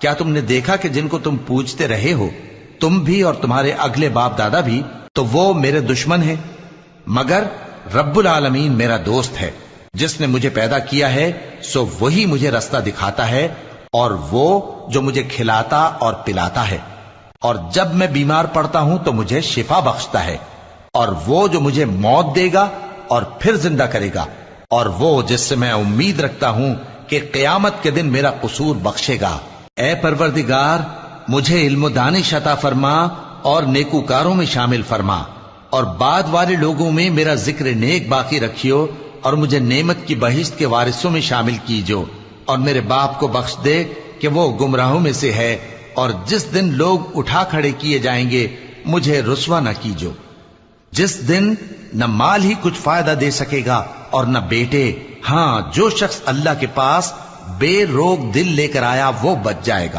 کیا تم نے دیکھا کہ جن کو تم پوجتے رہے ہو، تم بھی اور تمہارے اگلے باپ دادا بھی، تو وہ میرے دشمن ہیں، مگر رب العالمین میرا دوست ہے۔ جس نے مجھے پیدا کیا ہے سو وہی مجھے رستہ دکھاتا ہے، اور وہ جو مجھے کھلاتا اور پلاتا ہے، اور جب میں بیمار پڑتا ہوں تو مجھے شفا بخشتا ہے، اور وہ جو مجھے موت دے گا اور پھر زندہ کرے گا، اور وہ جس سے میں امید رکھتا ہوں کہ قیامت کے دن میرا قصور بخشے گا۔ اے پروردگار، مجھے علم و دانش عطا فرما اور نیکوکاروں میں شامل فرما، اور بعد والے لوگوں میں میرا ذکر نیک باقی رکھیو، اور مجھے نعمت کی بہشت کے وارثوں میں شامل کیجو، اور میرے باپ کو بخش دے کہ وہ گمراہوں میں سے ہے، اور جس دن لوگ اٹھا کھڑے کیے جائیں گے مجھے رسوا نہ کیجو، جس دن نہ مال ہی کچھ فائدہ دے سکے گا اور نہ بیٹے۔ ہاں، جو شخص اللہ کے پاس بے روک دل لے کر آیا وہ بچ جائے گا۔